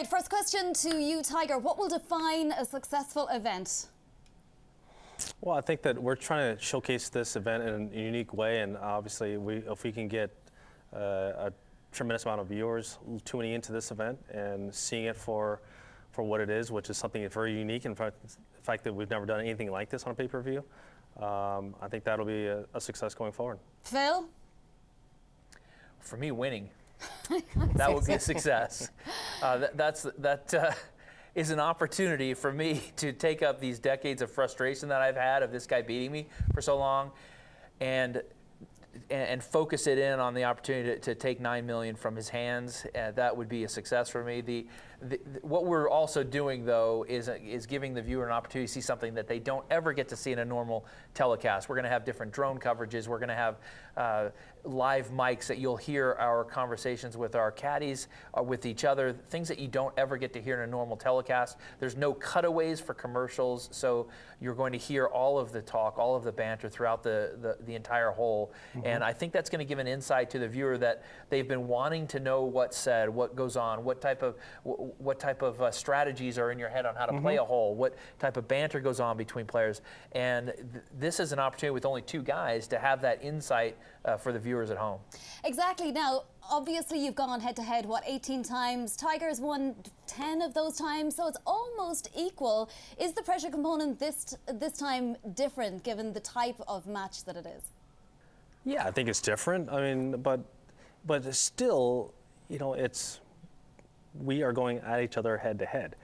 right, first question to you, Tiger. What will define a successful event? Well, I think that we're trying to showcase this event in a unique way, and obviously, if we can get a tremendous amount of viewers tuning into this event and seeing it for what it is, which is something that's very unique. In fact, the fact that we've never done anything like this on a pay-per-view, I think that'll be a success going forward. Phil? For me, winning. That would be a success. That is an opportunity for me to take up these decades of frustration that I've had of this guy beating me for so long, and focus it in on the opportunity to take $9 million from his hands. That would be a success for me. What we're also doing, though, is giving the viewer an opportunity to see something that they don't ever get to see in a normal telecast. We're going to have different drone coverages. We're going to have live mics that you'll hear our conversations with our caddies, with each other, things that you don't ever get to hear in a normal telecast. There's no cutaways for commercials, so you're going to hear all of the talk, all of the banter throughout the entire hole. Mm-hmm. And I think that's going to give an insight to the viewer that they've been wanting to know what's said, what goes on, what type of strategies are in your head on how to play a hole, what type of banter goes on between players. And this is an opportunity with only two guys to have that insight for the viewers at home. Exactly. Now, obviously you've gone head-to-head, 18 times? Tiger's won 10 of those times, so it's almost equal. Is the pressure component this time different, given the type of match that it is? Yeah, I think it's different. I mean, but still, we are going at each other head-to-head.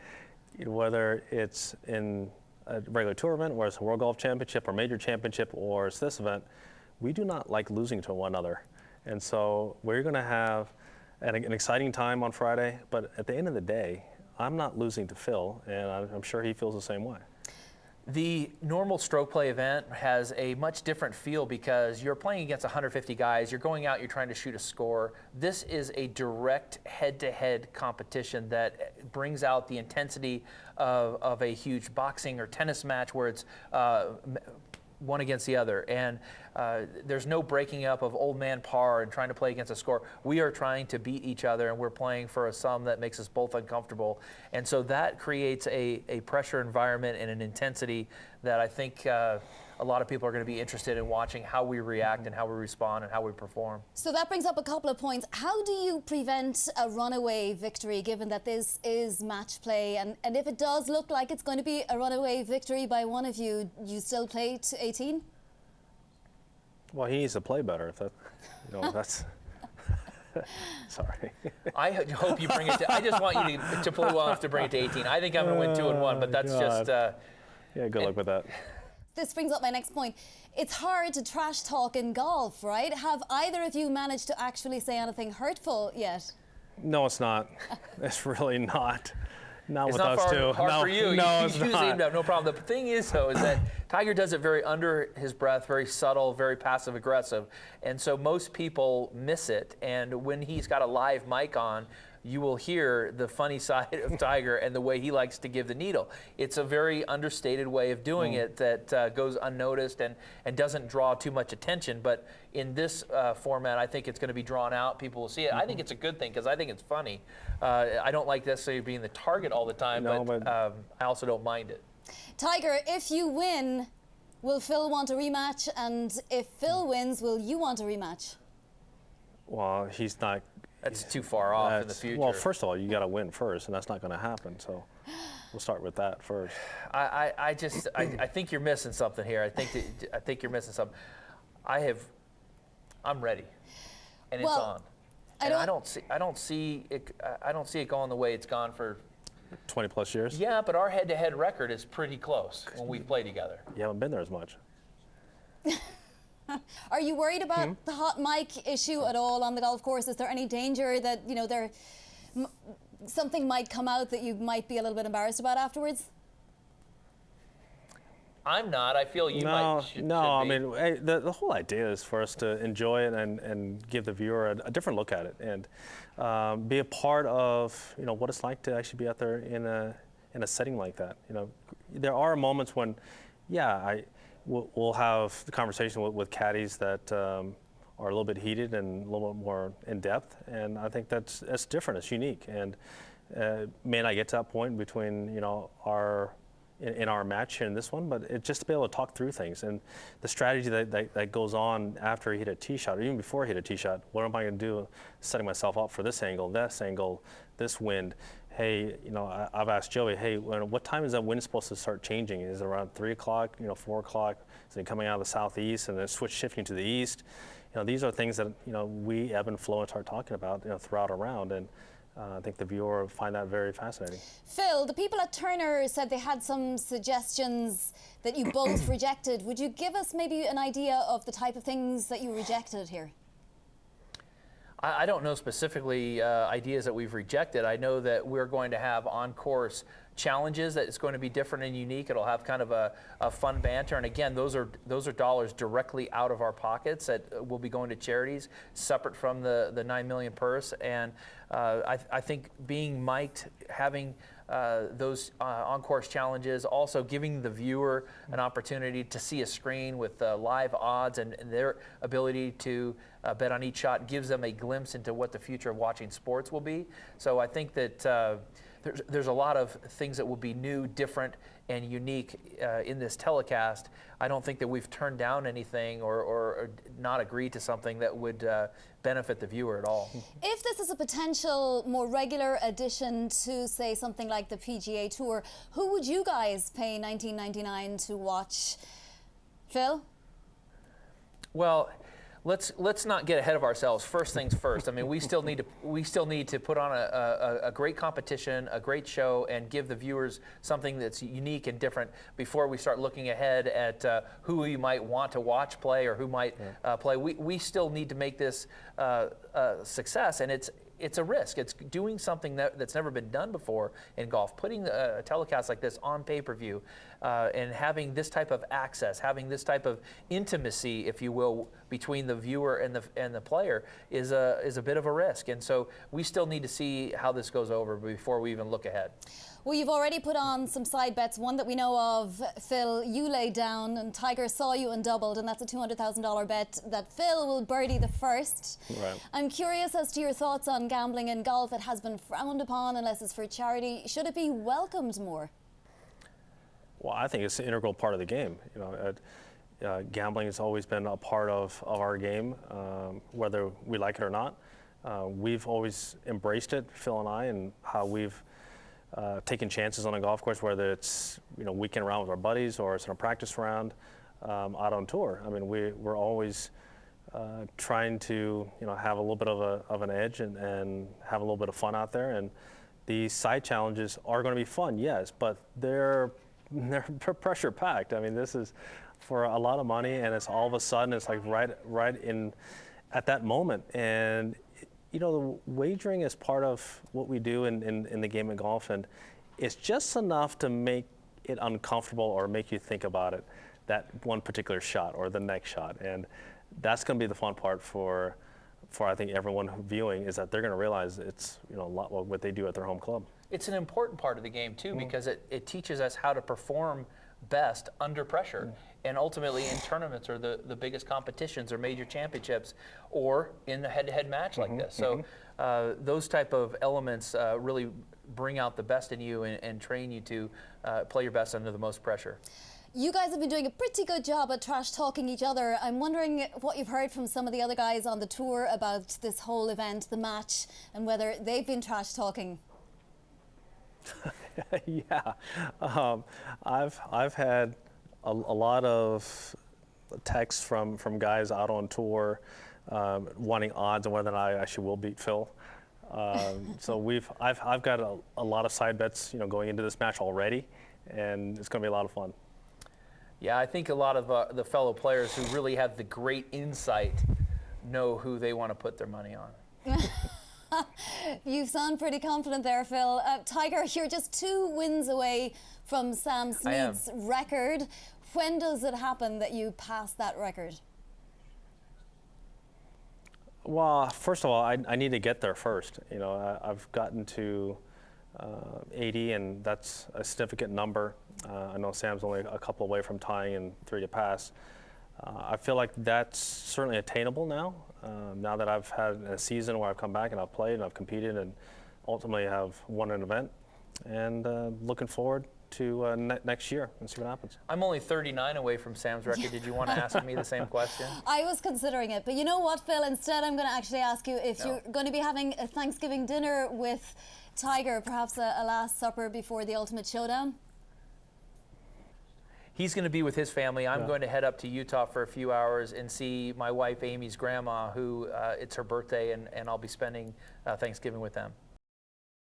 Whether it's in a regular tour event, whether it's a World Golf Championship or Major Championship, or it's this event, we do not like losing to one another. And so we're going to have an exciting time on Friday, but at the end of the day, I'm not losing to Phil, and I'm sure he feels the same way. The normal stroke play event has a much different feel because you're playing against 150 guys. You're going out, you're trying to shoot a score. This is a direct head-to-head competition that brings out the intensity of a huge boxing or tennis match where it's one against the other. And there's no breaking up of old man par and trying to play against a score. We are trying to beat each other, and we're playing for a sum that makes us both uncomfortable. And so that creates a pressure environment and an intensity that I think a lot of people are going to be interested in watching how we react and how we respond and how we perform. So that brings up a couple of points. How do you prevent a runaway victory, given that this is match play? And if it does look like it's going to be a runaway victory by one of you, you still play to 18? Well, he needs to play better. If that, that's. Sorry. I hope you bring it to. I just want you to play well enough to bring it to 18. I think I'm going to win 2-1, but that's God. just. Yeah, good luck with that. This brings up my next point. It's hard to trash talk in golf, right? Have either of you managed to actually say anything hurtful yet? No, it's not. It's really not. Not it's with not us two. Hard no, for you. No, you it's usually not. seem to have no problem. The thing is, though, is that Tiger does it very under his breath, very subtle, very passive aggressive, and so most people miss it. And when he's got a live mic on, you will hear the funny side of Tiger and the way he likes to give the needle. It's a very understated way of doing it that goes unnoticed and doesn't draw too much attention. But in this format, I think it's going to be drawn out. People will see it. I think it's a good thing because I think it's funny. I don't like necessarily being the target all the time, but I also don't mind it. Tiger, if you win, will Phil want a rematch? And if Phil wins, will you want a rematch? Well, he's not. That's too far off in the future. Well, first of all, you got to win first, and that's not going to happen. So we'll start with that first. I think you're missing something here. I think you're missing something. I'm ready, and it's on. And I don't see it going the way it's gone for 20 plus years. Yeah, but our head-to-head record is pretty close when we play together. You haven't been there as much. Are you worried about the hot mic issue at all on the golf course? Is there any danger that something might come out that you might be a little bit embarrassed about afterwards? I'm not. I feel you might. Should be. I mean, the whole idea is for us to enjoy it and give the viewer a different look at it and be a part of what it's like to actually be out there in a setting like that. There are moments when, we'll have the conversation with caddies that are a little bit heated and a little bit more in depth, and I think that's different. It's unique, and may not get to that point between our in our match here in this one, but just to be able to talk through things and the strategy that goes on after he hit a tee shot or even before he hit a tee shot. What am I going to do? Setting myself up for this angle, this wind. Hey, I've asked Joey, hey, what time is that wind supposed to start changing? Is it around 3 o'clock, 4 o'clock? Is it coming out of the southeast and then shifting to the east? These are things that, we ebb and flow and start talking about, throughout a round. And I think the viewer will find that very fascinating. Phil, the people at Turner said they had some suggestions that you both rejected. Would you give us maybe an idea of the type of things that you rejected here? I don't know specifically ideas that we've rejected. I know that we're going to have on-course challenges that it's going to be different and unique. It'll have kind of a fun banter. And again, those are dollars directly out of our pockets that will be going to charities separate from the $9 million purse. And I think being mic'd, having those on-course challenges, also giving the viewer an opportunity to see a screen with live odds and their ability to bet on each shot gives them a glimpse into what the future of watching sports will be. So I think that there's a lot of things that will be new, different, and unique in this telecast. I don't think that we've turned down anything or not agreed to something that would benefit the viewer at all. If this is a potential more regular addition to, say, something like the PGA Tour, who would you guys pay $19.99 to watch? Phil? Well, let's not get ahead of ourselves. First things first. I mean, we still need to put on a great competition, a great show, and give the viewers something that's unique and different before we start looking ahead at who you might want to watch play or who might play. We still need to make this a success, and it's a risk. It's doing something that's never been done before in golf, putting a telecast like this on pay-per-view and having this type of access, having this type of intimacy, if you will, between the viewer and the player is a bit of a risk. And so we still need to see how this goes over before we even look ahead. Well, you've already put on some side bets. One that we know of, Phil, you laid down and Tiger saw you and doubled, and that's a $200,000 bet that Phil will birdie the first. Right. I'm curious as to your thoughts on gambling in golf. It has been frowned upon unless it's for charity. Should it be welcomed more? Well, I think it's an integral part of the game. Gambling has always been a part of our game, whether we like it or not. We've always embraced it, Phil and I, and how we've taken chances on a golf course, whether it's weekend round with our buddies or it's in a practice round out on tour. I mean, we're always trying to have a little bit of an edge and have a little bit of fun out there. And these side challenges are going to be fun, yes, but they're pressure packed. I mean, this is for a lot of money, and it's all of a sudden it's like right in at that moment. And the wagering is part of what we do in the game of golf, and it's just enough to make it uncomfortable or make you think about it, that one particular shot or the next shot. And that's going to be the fun part for I think everyone viewing, is that they're going to realize it's a lot what they do at their home club. It's an important part of the game too, because it teaches us how to perform best under pressure. And ultimately in tournaments or the biggest competitions or major championships or in a head-to-head match like this. So those type of elements really bring out the best in you and train you to play your best under the most pressure. You guys have been doing a pretty good job at trash talking each other. I'm wondering what you've heard from some of the other guys on the tour about this whole event, the match, and whether they've been trash talking. Yeah, I've had a lot of texts from guys out on tour wanting odds on whether or not I actually will beat Phil. So I've got a lot of side bets going into this match already, and it's going to be a lot of fun. Yeah, I think a lot of the fellow players who really have the great insight know who they want to put their money on. You sound pretty confident there, Phil. Tiger, you're just 2 wins away from Sam Snead's record. When does it happen that you pass that record? Well, first of all, I need to get there first. I've gotten to 80, and that's a significant number. I know Sam's only a couple away from tying and 3 to pass. I feel like that's certainly attainable now. Now that I've had a season where I've come back and I've played and I've competed and ultimately have won an event, and looking forward to next year and see what happens. I'm only 39 away from Sam's record. Did you want to ask me the same question? I was considering it, but you know what, Phil? Instead, I'm going to actually ask you if you're going to be having a Thanksgiving dinner with Tiger, perhaps a last supper before the ultimate showdown. He's going to be with his family. I'm going to head up to Utah for a few hours and see my wife Amy's grandma, who it's her birthday, and I'll be spending Thanksgiving with them.